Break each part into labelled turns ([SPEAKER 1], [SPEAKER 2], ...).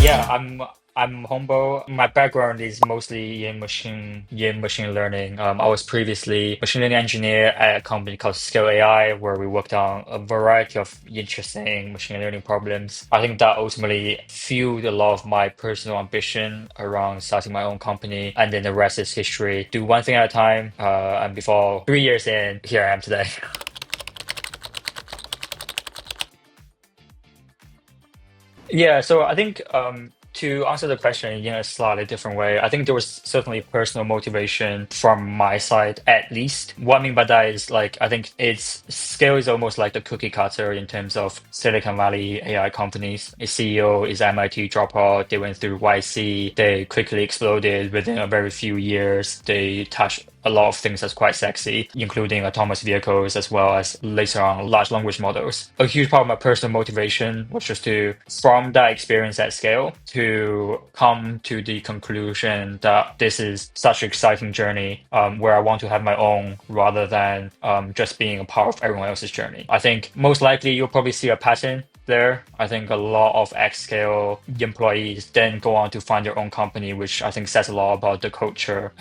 [SPEAKER 1] Yeah, I'm Hongbo. My background is mostly in machine learning. I was previously machine learning engineer at a company called Scale AI, where we worked on a variety of interesting machine learning problems. I think that ultimately fueled a lot of my personal ambition around starting my own company, and then the rest is history. Do one thing at a time. And before 3 years in, here I am today. Yeah, so I think to answer the question in a slightly different way, I think there was certainly personal motivation from my side, at least. What I mean by that is like I think its scale is almost like the cookie cutter in terms of Silicon Valley AI companies. Its CEO is MIT dropout. They went through YC. They quickly exploded within a very few years. They touched a lot of things that's quite sexy, including autonomous vehicles as well as later on large language models. A huge part of my personal motivation was just to, from that experience at scale, to come to the conclusion that this is such an exciting journey where I want to have my own rather than just being a part of everyone else's journey. I think most likely you'll probably see a pattern there. I think a lot of X-Scale employees then go on to find their own company, which I think says a lot about the culture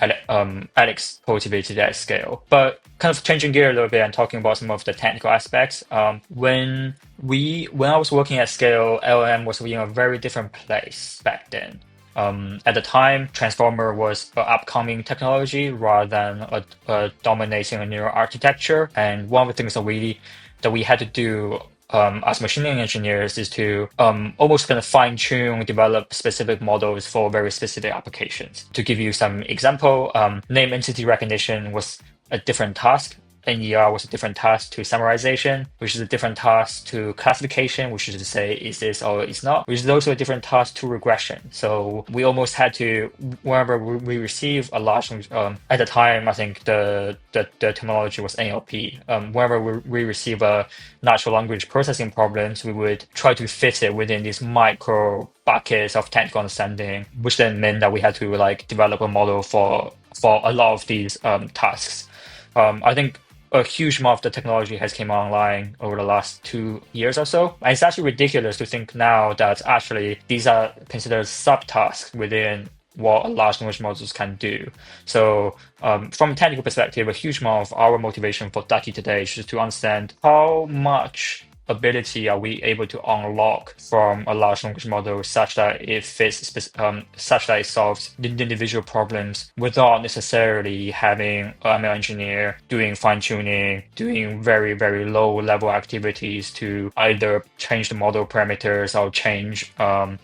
[SPEAKER 1] Alex cultivated at scale. But kind of changing gear a little bit and talking about some of the technical aspects. When I was working at scale, LLM was in a very different place back then. At the time, Transformer was an upcoming technology rather than a dominating a neural architecture. And one of the things that we had to do as machine learning engineers is to almost kind of fine tune, develop specific models for very specific applications. To give you some example, name entity recognition was a different task. NER was a different task to summarization, which is a different task to classification, which is to say, is this or is not, which is also a different task to regression. So we almost had to, whenever we receive a large, at the time, I think the terminology was NLP. Whenever we receive a natural language processing problems, we would try to fit it within these micro buckets of technical understanding, which then meant that we had to like develop a model for a lot of these tasks. I think a huge amount of the technology has came online over the last 2 years or so. And it's actually ridiculous to think now that actually these are considered subtasks within what a large language models can do. So from a technical perspective, a huge amount of our motivation for Ducky today is just to understand how much ability are we able to unlock from a large language model such that it such that it solves the individual problems without necessarily having an ML engineer doing fine tuning, doing very, very low level activities to either change the model parameters or change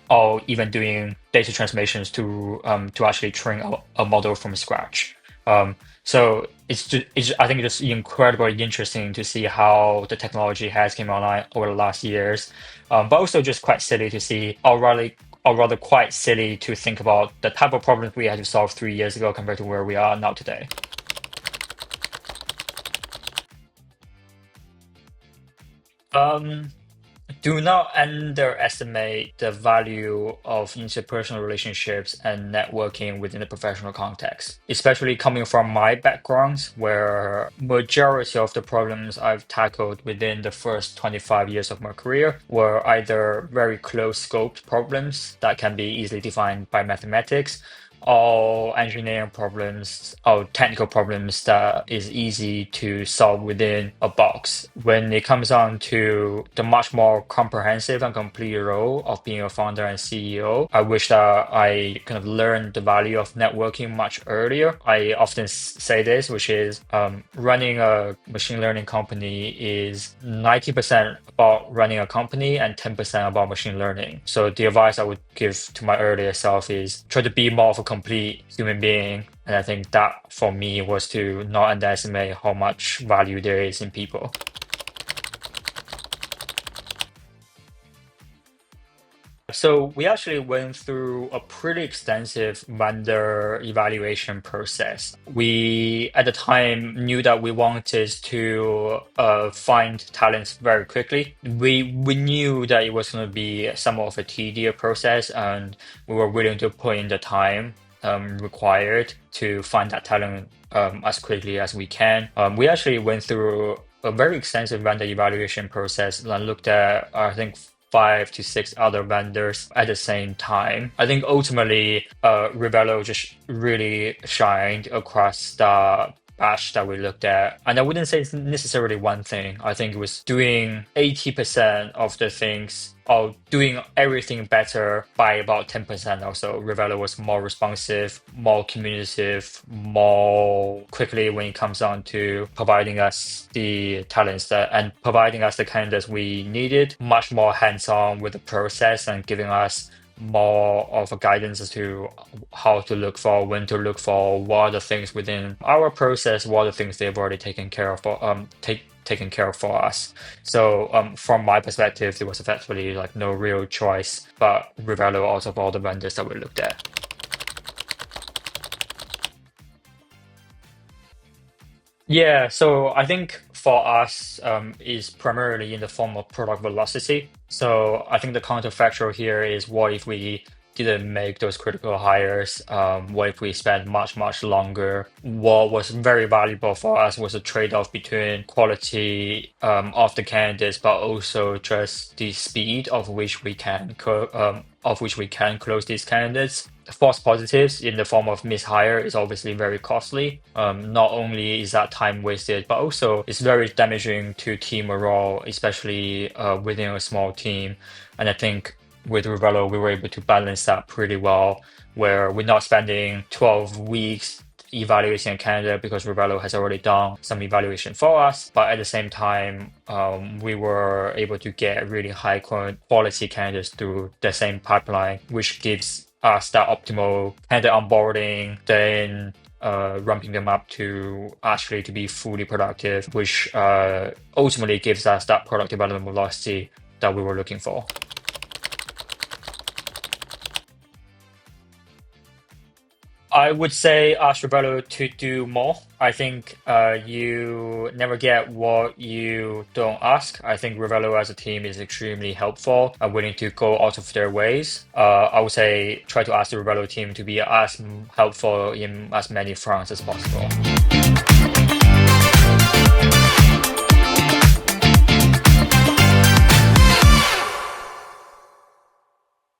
[SPEAKER 1] or even doing data transformations to actually train a model from scratch. So I think it's incredibly interesting to see how the technology has came online over the last years, but also just quite silly to see, or rather quite silly to think about the type of problems we had to solve 3 years ago compared to where we are now today. Um, Do not underestimate the value of interpersonal relationships and networking within the professional context, especially coming from my background, where majority of the problems I've tackled within the first 25 years of my career were either very close scoped problems that can be easily defined by mathematics, or engineering problems or technical problems that is easy to solve within a box. When it comes on to the much more comprehensive and complete role of being a founder and CEO, I wish that I kind of learned the value of networking much earlier. I often say this, which is running a machine learning company is 90% about running a company and 10% about machine learning. So the advice I would give to my earlier self is try to be more of a complete human being. And I think that for me was to not underestimate how much value there is in people. So we actually went through a pretty extensive vendor evaluation process. We, at the time, knew that we wanted to find talents very quickly. We knew that it was going to be somewhat of a tedious process, and we were willing to put in the time required to find that talent as quickly as we can. We actually went through a very extensive vendor evaluation process and looked at, I think, 5 to 6 other vendors at the same time. I think ultimately, Revelo just really shined across the batch that we looked at. And I wouldn't say it's necessarily one thing. I think it was doing 80% of the things or doing everything better by about 10% or so. Revelo was more responsive, more communicative, more quickly when it comes down to providing us the talents that and providing us the candidates we needed, much more hands-on with the process and giving us more of a guidance as to how to look for, when to look for, what are the things within our process, what are the things they've already taken care of for taken care of for us. So from my perspective, there was effectively like no real choice but Revelo out of all the vendors that we looked at. Yeah, so I think for us is primarily in the form of product velocity. So I think the counterfactual here is what if we didn't make those critical hires? What if we spent much, much longer? What was very valuable for us was a trade-off between quality of the candidates, but also just the speed of which we can close these candidates. False positives in the form of mishire is obviously very costly. Not only is that time wasted, but also it's very damaging to team morale, especially within a small team. And I think with Revelo, we were able to balance that pretty well, where we're not spending 12 weeks evaluating a candidate because Revelo has already done some evaluation for us. But at the same time, we were able to get really high quality candidates through the same pipeline, which gives us that optimal candidate onboarding, then ramping them up to actually to be fully productive, which ultimately gives us that product development velocity that we were looking for. I would say ask Revelo to do more. I think you never get what you don't ask. I think Revelo as a team is extremely helpful and willing to go out of their ways. I would say try to ask the Revelo team to be as helpful in as many fronts as possible.